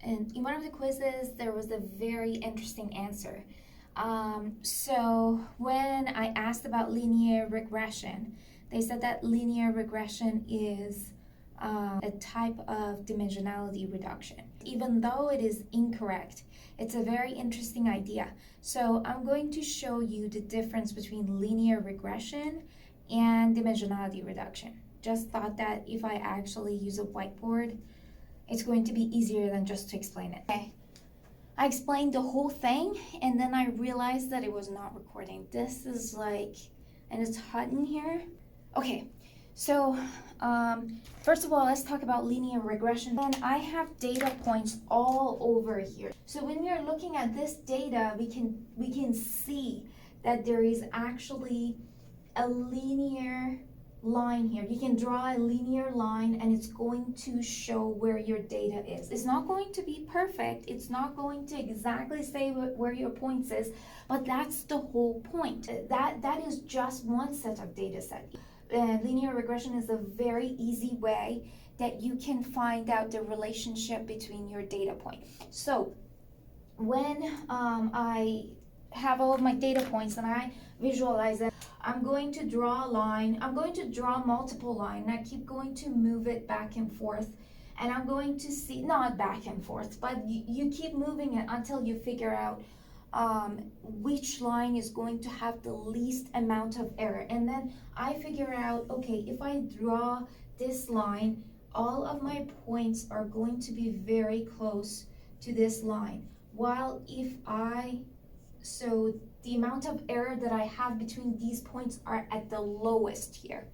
And in one of the quizzes, there was a very interesting answer. So when I asked about linear regression, they said that linear regression is a type of dimensionality reduction. Even though it is incorrect, it's a very interesting idea. So I'm going to show you the difference between linear regression and dimensionality reduction. Just thought that if I actually use a whiteboard, it's going to be easier than just to explain it. Okay. I explained the whole thing and then I realized that it was not recording. This is like, and it's hot in here. Okay, so first of all, let's talk about linear regression. And I have data points all over here. So when we are looking at this data, we can see that there is actually a linear line here. You can draw a linear line and it's going to show where your data is. It's not going to be perfect. It's not going to exactly say where your points is, but that's the whole point. That is just one set of data set. Linear regression is a very easy way that you can find out the relationship between your data point. So when I have all of my data points and I visualize it, I'm going to draw a line. I'm going to draw multiple lines. I keep going to move it back and forth. And I'm going to see, not back and forth, but you keep moving it until you figure out which line is going to have the least amount of error. And then I figure out, okay, if I draw this line, all of my points are going to be very close to this line. While if so the amount of error that I have between these points are at the lowest here,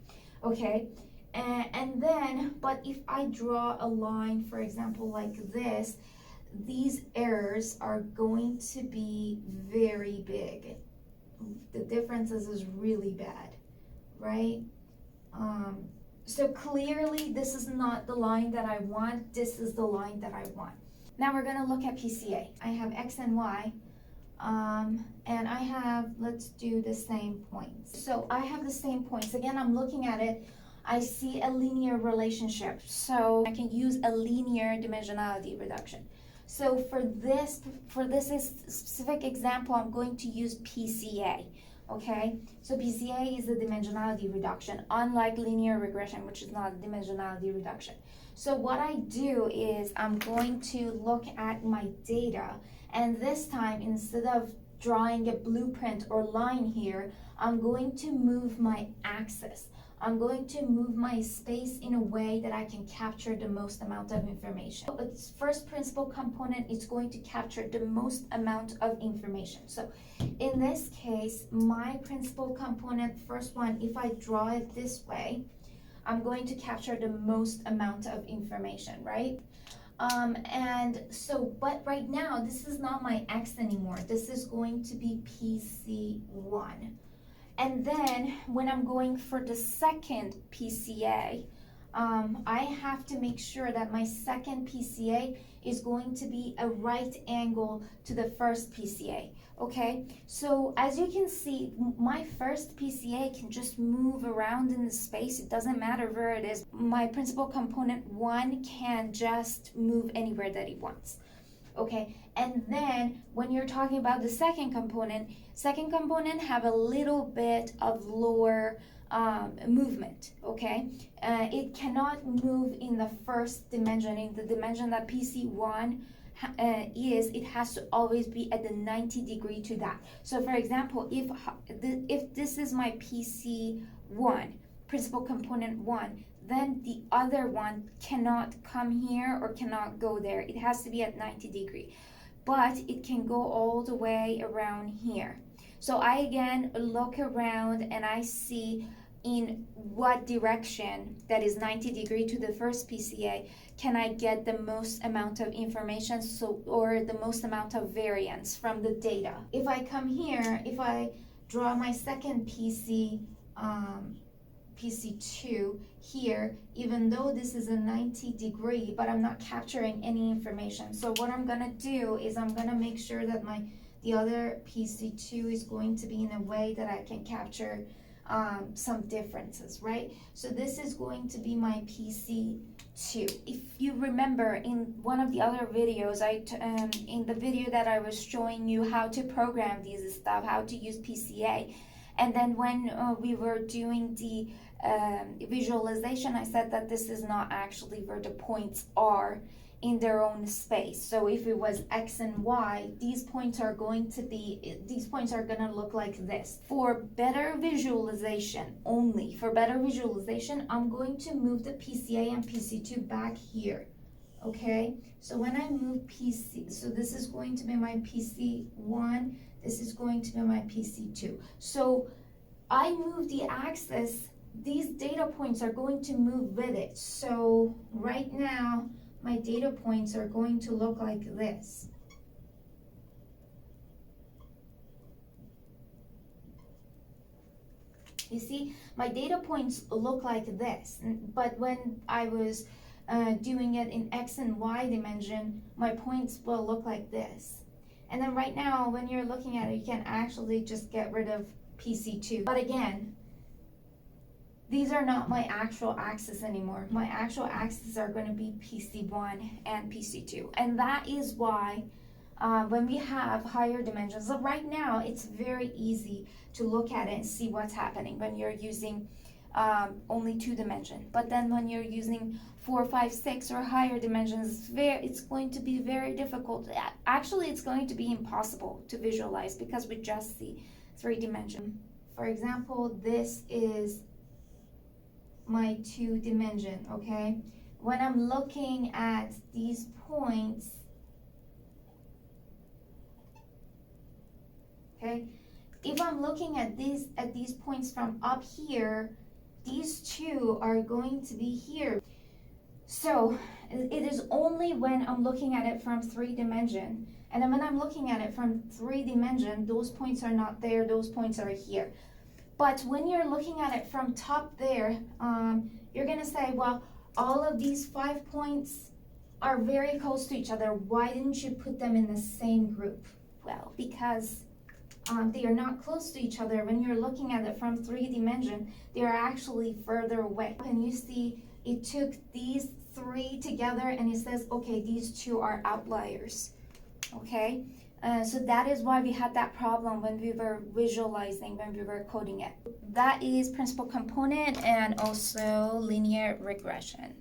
okay? And then, but if I draw a line, for example, like this, these errors are going to be very big. The differences is really bad, right? So clearly this is not the line that I want. This is the line that I want. Now we're gonna look at PCA. I have X and Y. And I have, let's do the same points. So I have the same points. Again, I'm looking at it. I see a linear relationship. So I can use a linear dimensionality reduction. So for this specific example, I'm going to use PCA. Okay, so PCA is a dimensionality reduction, unlike linear regression, which is not a dimensionality reduction. So what I do is I'm going to look at my data, and this time, instead of drawing a blueprint or line here, I'm going to move my axis. I'm going to move my space in a way that I can capture the most amount of information. Its first principal component is going to capture the most amount of information. So in this case, my principal component, first one, if I draw it this way, I'm going to capture the most amount of information, right? And so, but right now, this is not my X anymore. This is going to be PC1. And then when I'm going for the second PCA, I have to make sure that my second PCA is going to be a right angle to the first PCA, okay? So as you can see, my first PCA can just move around in the space. It doesn't matter where it is. My principal component 1 can just move anywhere that he wants. Okay, and then when you're talking about the second component have a little bit of lower movement, okay? It cannot move in the first dimension, in the dimension that PC1 is. It has to always be at the 90 degree to that. So for example, if this is my PC1, principal component 1, then the other one cannot come here or cannot go there. It has to be at 90 degree, but it can go all the way around here. So I again look around and I see in what direction that is 90 degree to the first PCA can I get the most amount of information, so or the most amount of variance from the data. If I come here, if I draw my second PC2 here, even though this is a 90 degree, but I'm not capturing any information. So what I'm gonna do is I'm gonna make sure that the other PC2 is going to be in a way that I can capture some differences, right? So this is going to be my PC2. If you remember in one of the other videos, in the video that I was showing you how to program these stuff, how to use PCA, and then when we were doing the visualization, I said that this is not actually where the points are in their own space. So if it was X and Y, these points are going to look like this. For better visualization only, I'm going to move the PCA and PC2 back here. Okay, so when I move PC, so this is going to be my PC1, this is going to be my PC2. So I move the axis, these data points are going to move with it. So right now, my data points are going to look like this. You see, my data points look like this, but when I was doing it in X and Y dimension, my points will look like this. And then right now, when you're looking at it, you can actually just get rid of PC2. But again, these are not my actual axis anymore. My actual axes are going to be PC1 and PC2. And that is why when we have higher dimensions, so right now it's very easy to look at it and see what's happening when you're using only 2 dimensions. But then when you're using 4, 5, 6 or higher dimensions, it's going to be very difficult. Actually, it's going to be impossible to visualize because we just see 3 dimensions. For example, this is my 2 dimension, okay? When I'm looking at these points, okay, if I'm looking at these points from up here, these 2 are going to be here. So it is only when I'm looking at it from 3 dimension, and then when I'm looking at it from 3 dimension, those points are not there, those points are here. But when you're looking at it from top there, you're going to say, well, all of these 5 points are very close to each other. Why didn't you put them in the same group? Well, because they are not close to each other. When you're looking at it from 3 dimension, they are actually further away. And you see, it took these 3 together and it says, okay, these 2 are outliers. Okay? So that is why we had that problem when we were visualizing, when we were coding it. That is principal component and also linear regression.